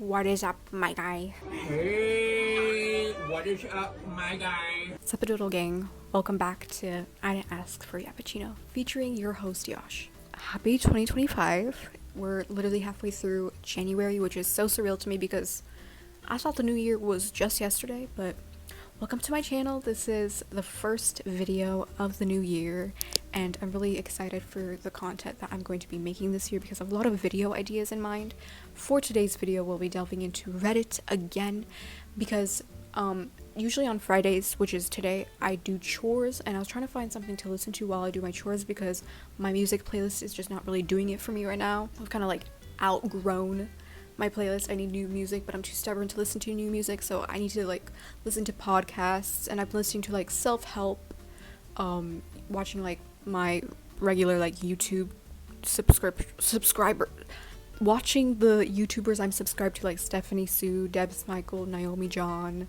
What is up, my guy? Hey, what is up, my guy? Suppadoodle gang, welcome back to I Didn't Ask for Yappuccino, featuring your host Yosh. Happy 2025. We're literally halfway through January, which is so surreal to me because I thought the new year was just yesterday, but welcome to my channel. This is the first video of the new year, and I'm really excited for the content that I'm going to be making this year because I have a lot of video ideas in mind. For today's video, we'll be delving into Reddit again because usually on Fridays, which is today, I do chores, and I was trying to find something to listen to while I do my chores because my music playlist is just not really doing it for me right now. I've kind of like outgrown my playlist. I need new music, but I'm too stubborn to listen to new music, so I need to like listen to podcasts, and I'm listening to like self-help, watching like my regular like YouTube subscriber, watching the YouTubers I'm subscribed to, like Stephanie Sue, Debs Michael, Naomi John,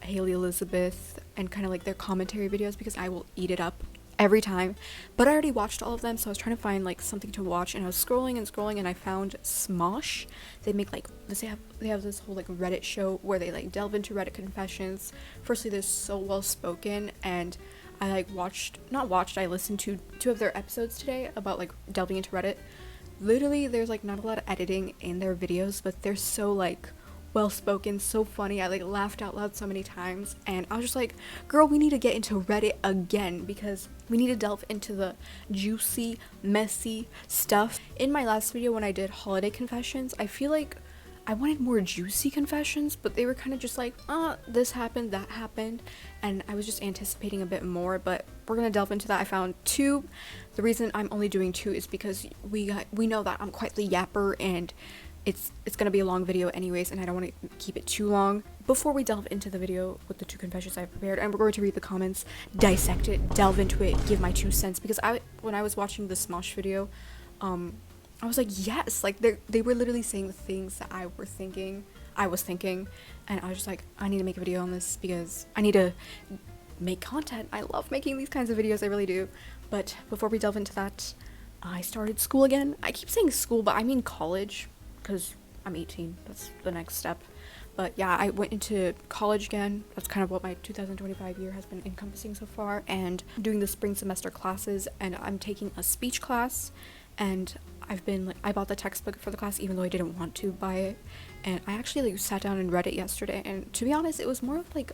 Haley Elizabeth, and kind of like their commentary videos because I will eat it up every time. But I already watched all of them, so I was trying to find like something to watch, and I was scrolling and I found Smosh. They make like this, they have this whole like Reddit show where they like delve into Reddit confessions. Firstly, they're so well spoken, and I like I listened to 2 of their episodes today about like delving into Reddit. Literally, there's like not a lot of editing in their videos, but they're so like well spoken, so funny. I like laughed out loud so many times, and I was just like, girl, we need to get into Reddit again because we need to delve into the juicy, messy stuff. In my last video when I did holiday confessions, I feel like I wanted more juicy confessions, but they were kind of just like, this happened, that happened, and I was just anticipating a bit more, but we're gonna delve into that. I found 2. The reason I'm only doing 2 is because we know that I'm quite the yapper, and it's gonna be a long video anyways, and I don't want to keep it too long. Before we delve into the video with the 2 confessions I've prepared, and we're going to read the comments, dissect it, delve into it, give my 2 cents, because when I was watching the Smosh video, I was like, yes, like they were literally saying the things that I was thinking, and I was just like, I need to make a video on this because I need to make content. I love making these kinds of videos, I really do. But before we delve into that, I started school again. I keep saying school, but I mean college, because I'm 18, that's the next step. But yeah, I went into college again. That's kind of what my 2025 year has been encompassing so far, and I'm doing the spring semester classes, and I'm taking a speech class, and I bought the textbook for the class even though I didn't want to buy it, and I actually like sat down and read it yesterday, and to be honest, it was more of like,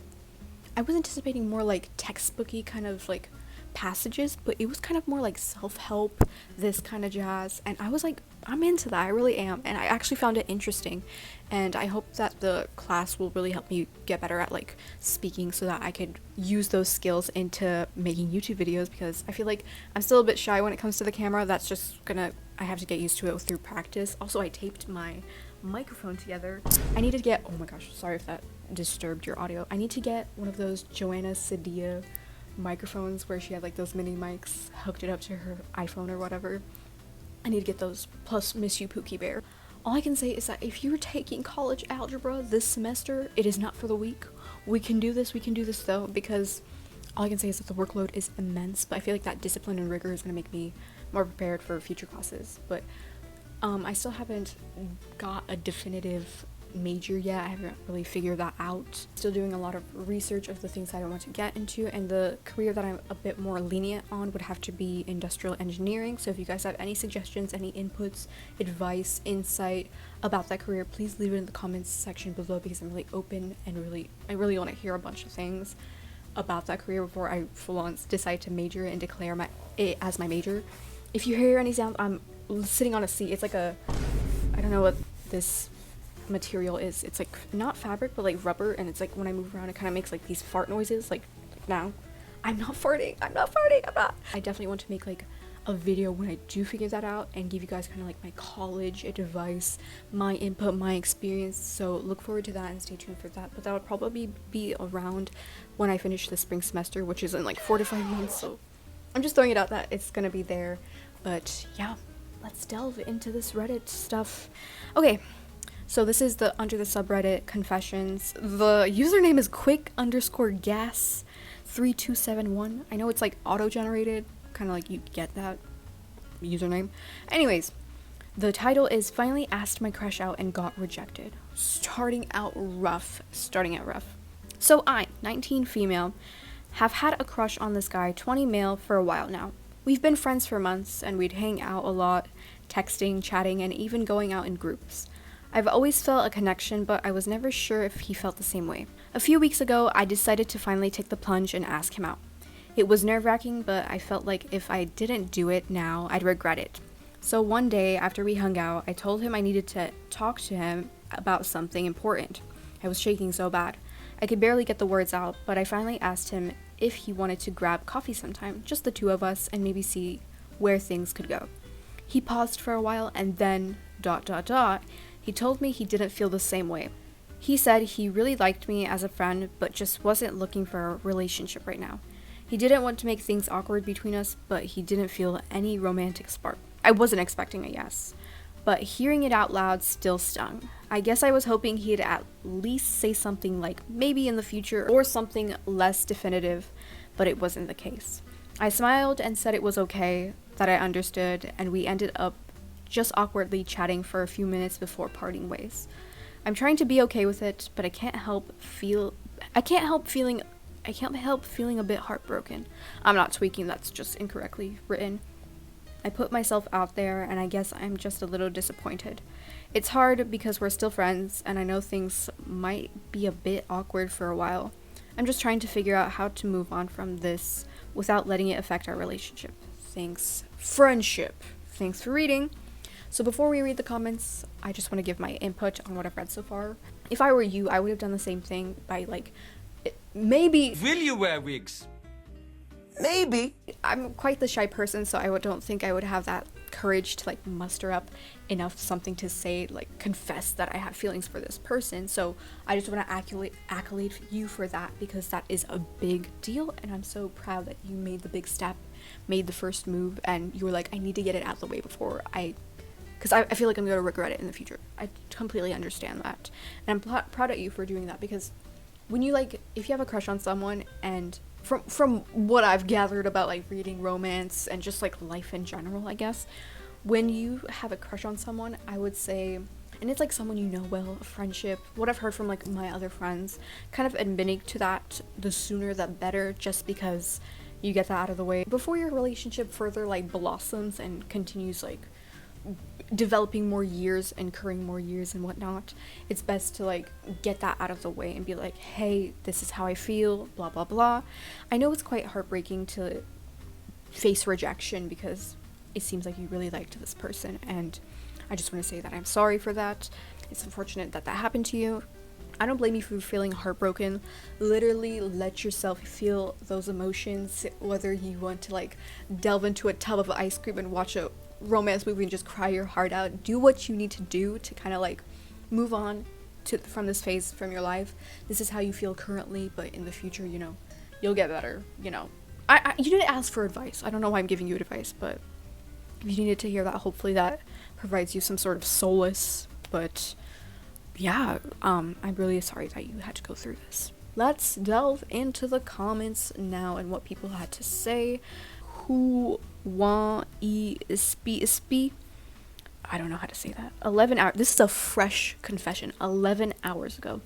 I was anticipating more like textbooky kind of like passages, but it was kind of more like self-help, this kind of jazz, and I was like, I'm into that, I really am, and I actually found it interesting, and I hope that the class will really help me get better at like speaking so that I could use those skills into making YouTube videos, because I feel like I'm still a bit shy when it comes to the camera. That's just I have to get used to it through practice. Also, I taped my microphone together. I need to get, oh my gosh, sorry if that disturbed your audio. I need to get one of those Joanna Sadia microphones where she had like those mini mics, hooked it up to her iPhone or whatever. I need to get those, plus miss you Pookie Bear. All I can say is that if you're taking college algebra this semester, it is not for the weak. We can do this though, because all I can say is that the workload is immense, but I feel like that discipline and rigor is going to make me more prepared for future classes. But I still haven't got a definitive major yet. I haven't really figured that out. Still doing a lot of research of the things I want to get into, and the career that I'm a bit more lenient on would have to be industrial engineering. So if you guys have any suggestions, any inputs, advice, insight about that career, please leave it in the comments section below, because I'm really open and I really want to hear a bunch of things about that career before I full on decide to major and declare it as my major. If you hear any sound, I'm sitting on a seat. It's like I don't know what this material is. It's like not fabric, but like rubber, and it's like when I move around it kind of makes like these fart noises. Like now I'm not farting. I definitely want to make like a video when I do figure that out and give you guys kind of like my college advice, my input, my experience. So look forward to that and stay tuned for that. But that would probably be around when I finish the spring semester, which is in like 4 to 5 months. So I'm just throwing it out that it's gonna be there. But yeah, let's delve into this Reddit stuff. Okay, so this is under the subreddit confessions. The username is quick_gas3271. I know it's like auto-generated, kind of like you get that username. Anyways, The title is Finally Asked My Crush Out and Got Rejected. Starting out rough. So I, 19 female, have had a crush on this guy, 20 male, for a while now. We've been friends for months and we'd hang out a lot, texting, chatting, and even going out in groups. I've always felt a connection, but I was never sure if he felt the same way. A few weeks ago, I decided to finally take the plunge and ask him out. It was nerve-wracking, but I felt like if I didn't do it now, I'd regret it. So one day, after we hung out, I told him I needed to talk to him about something important. I was shaking so bad. I could barely get the words out, but I finally asked him if he wanted to grab coffee sometime, just the two of us, and maybe see where things could go. He paused for a while, and then, he told me he didn't feel the same way. He said he really liked me as a friend, but just wasn't looking for a relationship right now. He didn't want to make things awkward between us, but he didn't feel any romantic spark. I wasn't expecting a yes, but hearing it out loud still stung. I guess I was hoping he'd at least say something like maybe in the future or something less definitive, but it wasn't the case. I smiled and said it was okay, that I understood, and we ended up just awkwardly chatting for a few minutes before parting ways. I'm trying to be okay with it, but I can't help feeling a bit heartbroken. I'm not tweaking, that's just incorrectly written. I put myself out there, and I guess I'm just a little disappointed. It's hard because we're still friends, and I know things might be a bit awkward for a while. I'm just trying to figure out how to move on from this without letting it affect our relationship. Thanks, friendship. Thanks for reading. So before we read the comments, I just want to give my input on what I've read so far. If I were you, I would have done the same thing by maybe... Will you wear wigs? Maybe. I'm quite the shy person, so I don't think I would have that courage to muster up enough something to say, confess that I have feelings for this person. So I just want to accolade you for that, because that is a big deal, and I'm so proud that you made the big step, made the first move, and you were like, I need to get it out of the way before because I feel like I'm going to regret it in the future. I completely understand that. And I'm proud of you for doing that, because when you, if you have a crush on someone, and from what I've gathered about, reading romance and just, life in general, I guess, when you have a crush on someone, I would say, and it's, someone you know well, a friendship, what I've heard from, my other friends, kind of admitting to that, the sooner the better, just because you get that out of the way before your relationship further, blossoms and continues, developing more years, incurring more years and whatnot. It's best to get that out of the way and be like, hey, this is how I feel, blah blah blah. I know it's quite heartbreaking to face rejection, because it seems like you really liked this person, and I just want to say that I'm sorry for that. It's unfortunate that happened to you. I don't blame you for feeling heartbroken. Literally let yourself feel those emotions, whether you want to delve into a tub of ice cream and watch a romance movie and just cry your heart out. Do what you need to do to kind of move on from this phase from your life. This is how you feel currently, but in the future, you'll get better. You didn't ask for advice. I don't know why I'm giving you advice, but if you needed to hear that, hopefully that provides you some sort of solace. But yeah, I'm really sorry that you had to go through this. Let's delve into the comments now and what people had to say. Who want speak? I don't know how to say that. 11 hours. This is a fresh confession. 11 hours ago.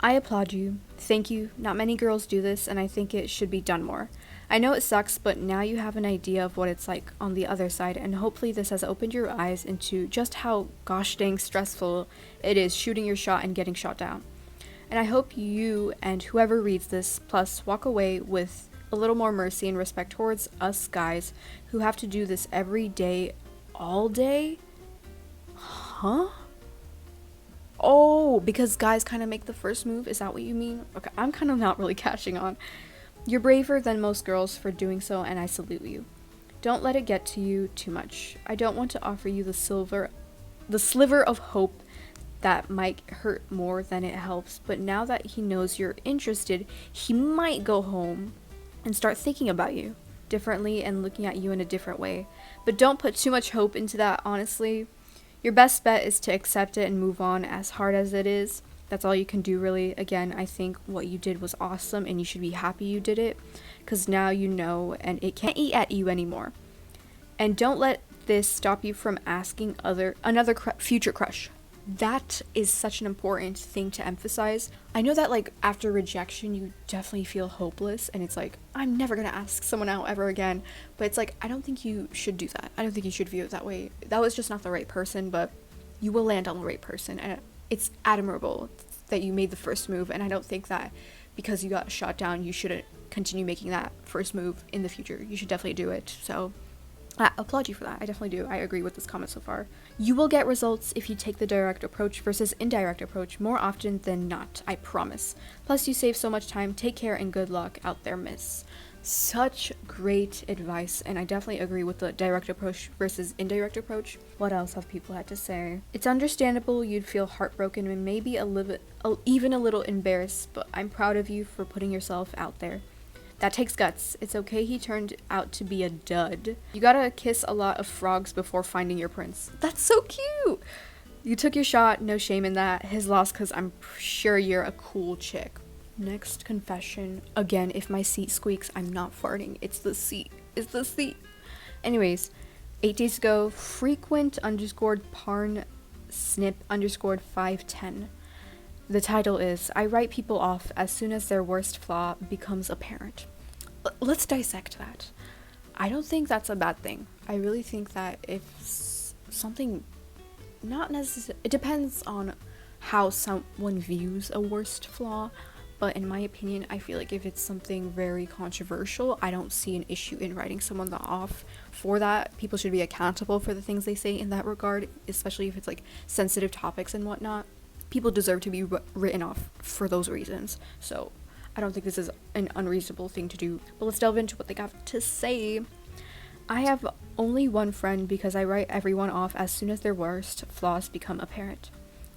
I applaud you. Thank you. Not many girls do this, and I think it should be done more. I know it sucks, but now you have an idea of what it's like on the other side, and hopefully this has opened your eyes into just how gosh dang stressful it is shooting your shot and getting shot down. And I hope you and whoever reads this plus walk away with a little more mercy and respect towards us guys who have to do this every day, all day. Huh? Oh, because guys kind of make the first move? Is that what you mean? Okay, I'm kind of not really catching on. You're braver than most girls for doing so, and I salute you. Don't let it get to you too much. I don't want to offer you the sliver of hope that might hurt more than it helps, but now that he knows you're interested, he might go home and start thinking about you differently and looking at you in a different way. But don't put too much hope into that, honestly. Your best bet is to accept it and move on, as hard as it is. That's all you can do, really. Again, I think what you did was awesome, and you should be happy you did it, because now you know, and it can't eat at you anymore. And don't let this stop you from asking future crush? That is such an important thing to emphasize. I know that like after rejection you definitely feel hopeless and it's like, I'm never gonna ask someone out ever again, but it's like, I don't think you should do that. I don't think you should view it that way. That was just not the right person, but you will land on the right person, and it's admirable that you made the first move, and I don't think that because you got shot down you shouldn't continue making that first move in the future. You should definitely do it. So I applaud you for that. I definitely do. I agree with this comment so far. You will get results if you take the direct approach versus indirect approach more often than not, I promise. Plus you save so much time. Take care and good luck out there, miss. Such great advice, and I definitely agree with the direct approach versus indirect approach. What else have people had to say? It's understandable you'd feel heartbroken and maybe even a little embarrassed, but I'm proud of you for putting yourself out there. That takes guts. It's okay he turned out to be a dud. You gotta kiss a lot of frogs before finding your prince. That's so cute! You took your shot, no shame in that. His loss, cause I'm sure you're a cool chick. Next confession. Again, if my seat squeaks, I'm not farting. It's the seat. It's the seat. Anyways, 8 days ago, frequent _parn snip _510. The title is, I write people off as soon as their worst flaw becomes apparent. Let's dissect that. I don't think that's a bad thing. I really think that if something, not necessarily, it depends on how someone views a worst flaw, but in my opinion, I feel like if it's something very controversial, I don't see an issue in writing someone off for that. People should be accountable for the things they say in that regard, especially if it's like sensitive topics and whatnot. People deserve to be written off for those reasons. So I don't think this is an unreasonable thing to do. But let's delve into what they got to say. I have only one friend because I write everyone off as soon as their worst flaws become apparent.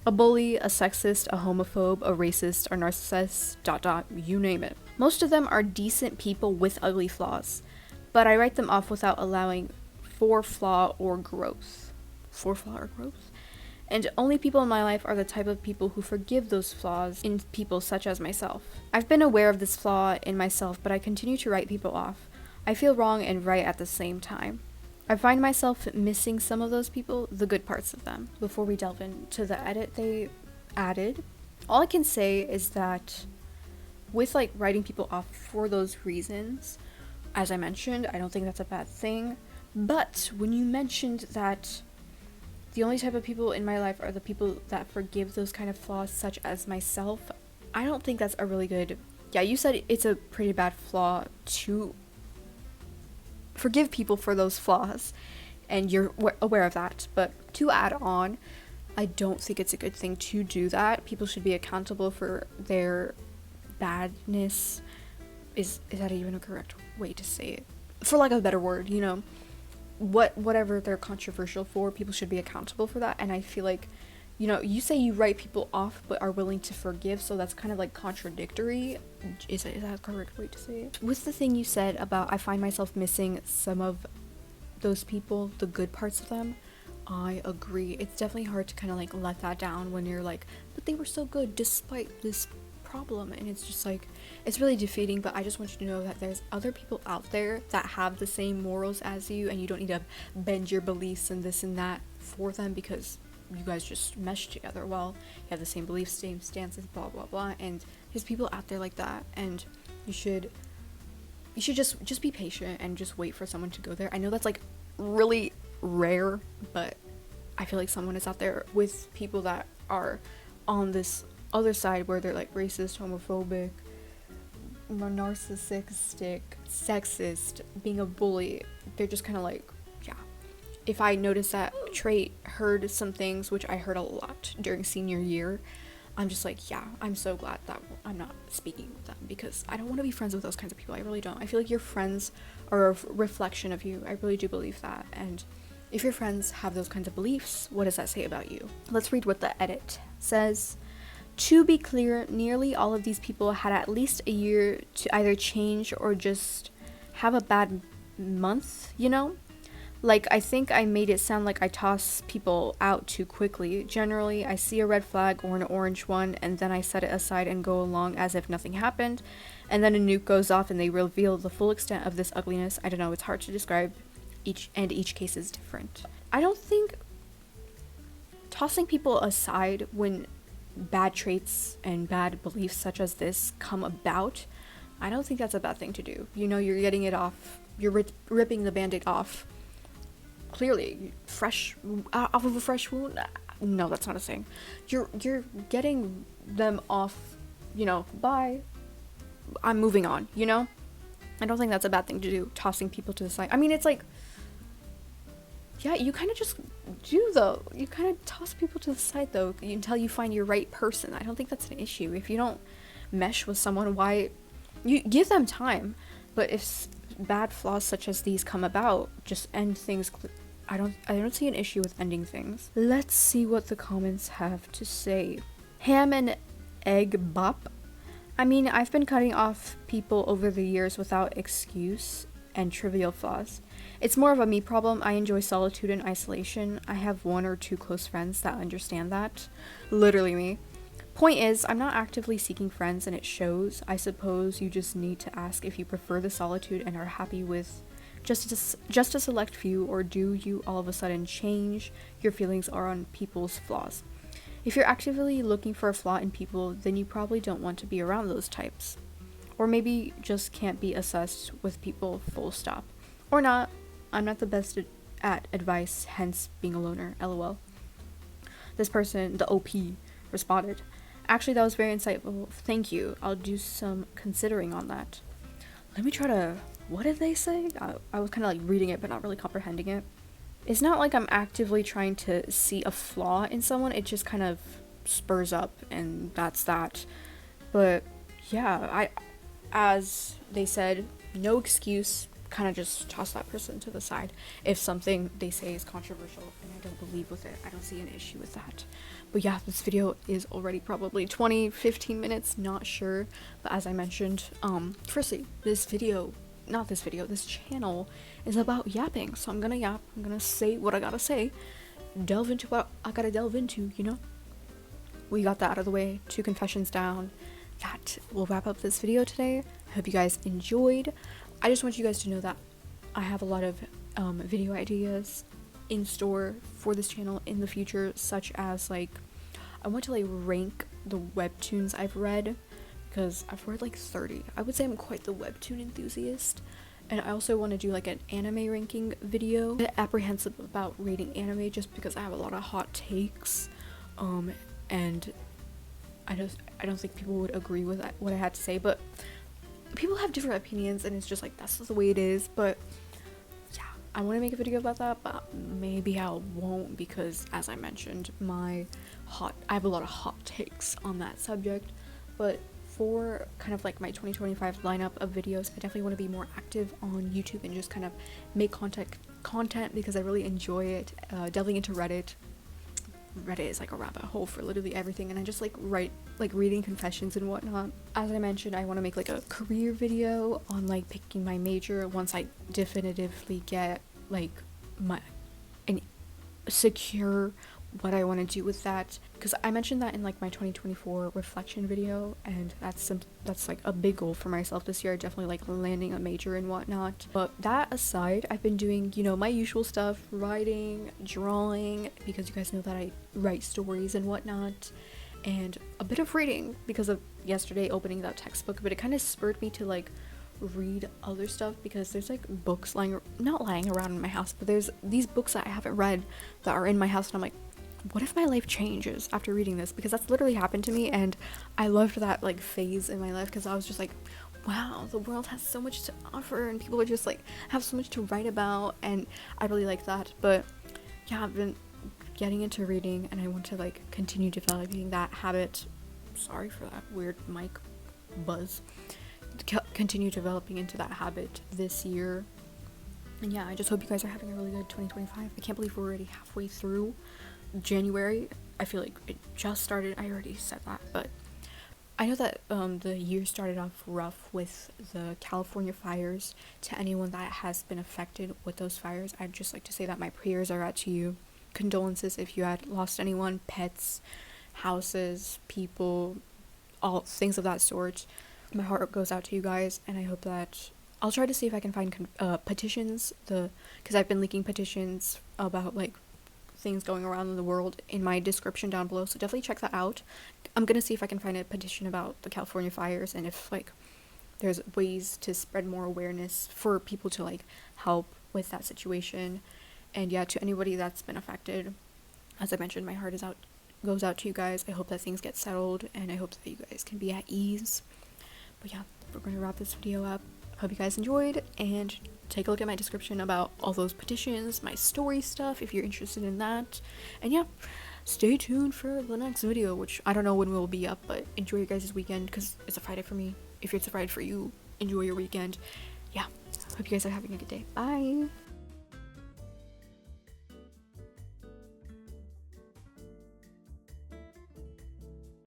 A bully, a sexist, a homophobe, a racist, or narcissist, ... you name it. Most of them are decent people with ugly flaws, but I write them off without allowing for flaw or growth. And only people in my life are the type of people who forgive those flaws in people such as myself. I've been aware of this flaw in myself, but I continue to write people off. I feel wrong and right at the same time. I find myself missing some of those people, the good parts of them. Before we delve into the edit they added, all I can say is that with like writing people off for those reasons, as I mentioned, I don't think that's a bad thing. But when you mentioned that the only type of people in my life are the people that forgive those kind of flaws, such as myself, I don't think that's a really good... Yeah, you said it's a pretty bad flaw to forgive people for those flaws, and you're aware of that. But to add on, I don't think it's a good thing to do that. People should be accountable for their badness. Is that even a correct way to say it? For lack of a better word, you know? Whatever they're controversial for, people should be accountable for that. And I feel like, you know, you say you write people off but are willing to forgive, so that's kind of like contradictory. Is that a correct way to say it? With the thing you said about I find myself missing some of those people, the good parts of them, I agree. It's definitely hard to kind of like let that down when you're like, but they were so good despite this problem, and it's just like, it's really defeating. But I just want you to know that there's other people out there that have the same morals as you, and you don't need to bend your beliefs and this and that for them because you guys just mesh together well. You have the same beliefs, same stances, blah blah blah, and there's people out there like that, and you should just be patient and just wait for someone to go there. I know that's like really rare, but I feel like someone is out there with people that are on this other side where they're like racist, homophobic, narcissistic, sexist, being a bully. They're just kind of like, yeah. If I notice that trait, heard some things, which I heard a lot during senior year, I'm just like, yeah, I'm so glad that I'm not speaking with them, because I don't want to be friends with those kinds of people. I really don't. I feel like your friends are a reflection of you. I really do believe that. And if your friends have those kinds of beliefs, what does that say about you? Let's read what the edit says. To be clear, nearly all of these people had at least a year to either change or just have a bad month, you know? Like, I think I made it sound like I toss people out too quickly. Generally, I see a red flag or an orange one, and then I set it aside and go along as if nothing happened. And then a nuke goes off and they reveal the full extent of this ugliness. I don't know, it's hard to describe. each case is different. I don't think tossing people aside when bad traits and bad beliefs such as this come about, I don't think that's a bad thing to do. You know, you're getting it off, you're ripping the band-aid off. Clearly, fresh, off of a fresh wound? No, that's not a saying. You're getting them off, you know, bye, I'm moving on, you know? I don't think that's a bad thing to do, tossing people to the side. I mean, it's like, yeah, you kind of just do though. You kind of toss people to the side though until you find your right person. I don't think that's an issue. If you don't mesh with someone, why, you give them time. But if bad flaws such as these come about, just end things. I don't see an issue with ending things. Let's see what the comments have to say. Ham and egg bop. I mean, I've been cutting off people over the years without excuse and trivial flaws. It's more of a me problem. I enjoy solitude and isolation. I have 1 or 2 close friends that understand that. Literally me. Point is, I'm not actively seeking friends and it shows. I suppose you just need to ask if you prefer the solitude and are happy with just a select few, or do you all of a sudden change your feelings on people's flaws? If you're actively looking for a flaw in people, then you probably don't want to be around those types. Or maybe just can't be assessed with people, full stop. Or not. I'm not the best at advice, hence being a loner, lol. This person, the OP, responded, actually that was very insightful, thank you, I'll do some considering on that. Let me try to, what did they say? I was kind of like reading it but not really comprehending it. It's not like I'm actively trying to see a flaw in someone, it just kind of spurs up and that's that. But yeah, as they said, no excuse, kind of just toss that person to the side. If something they say is controversial and I don't believe with it, I don't see an issue with that. But yeah, this video is already probably 20-15 minutes, not sure. But as I mentioned, firstly, this channel is about yapping. So I'm gonna yap, I'm gonna say what I gotta say, delve into what I gotta delve into, you know? We got that out of the way, 2 confessions down. That will wrap up this video today. I hope you guys enjoyed. I just want you guys to know that I have a lot of video ideas in store for this channel in the future, such as like I want to like rank the webtoons I've read, because I've read like 30. I would say I'm quite the webtoon enthusiast. And I also want to do like an anime ranking video. I'm apprehensive about reading anime just because I have a lot of hot takes, and I don't think people would agree with what I had to say, but people have different opinions and it's just like that's the way it is. But yeah, I want to make a video about that, but maybe I won't, because as I mentioned, I have a lot of hot takes on that subject. But for kind of like my 2025 lineup of videos, I definitely want to be more active on YouTube and just kind of make content because I really enjoy it. Delving into Reddit is like a rabbit hole for literally everything, and I just like reading confessions and whatnot. As I mentioned, I want to make like a career video on like picking my major once I definitively get like and secure what I want to do with that, because I mentioned that in like my 2024 reflection video, and that's like a big goal for myself this year, definitely like landing a major and whatnot. But that aside, I've been doing, you know, my usual stuff, writing, drawing, because you guys know that I write stories and whatnot, and a bit of reading because of yesterday opening that textbook. But it kind of spurred me to like read other stuff, because there's like books not lying around in my house, but there's these books that I haven't read that are in my house, and I'm like, what if my life changes after reading this? Because that's literally happened to me, and I loved that like phase in my life, because I was just like, wow, the world has so much to offer and people are just like have so much to write about, and I really like that. But yeah, I've been getting into reading and I want to like continue developing that habit. Sorry for that weird mic buzz. Continue developing into that habit this year. And yeah, I just hope you guys are having a really good 2025. I can't believe we're already halfway through January. I feel like it just started. I already said that, but I know that the year started off rough with the California fires. To anyone that has been affected with those fires, I'd just like to say that my prayers are out to you. Condolences if you had lost anyone, pets, houses, people, all things of that sort. My heart goes out to you guys, and I hope that I'll try to see if I can find petitions, because I've been linking petitions about like things going around in the world in my description down below, so definitely check that out. I'm gonna see if I can find a petition about the California fires, and if like there's ways to spread more awareness for people to like help with that situation. And yeah, to anybody that's been affected, as I mentioned, my heart goes out to you guys. I hope that things get settled, and I hope that you guys can be at ease. But yeah, we're going to wrap this video up. Hope you guys enjoyed, and take a look at my description about all those petitions, my story stuff if you're interested in that. And yeah, stay tuned for the next video, which I don't know when will be up, but enjoy your guys' weekend, because it's a Friday for me. If it's a Friday for you, enjoy your weekend. Yeah, hope you guys are having a good day. Bye!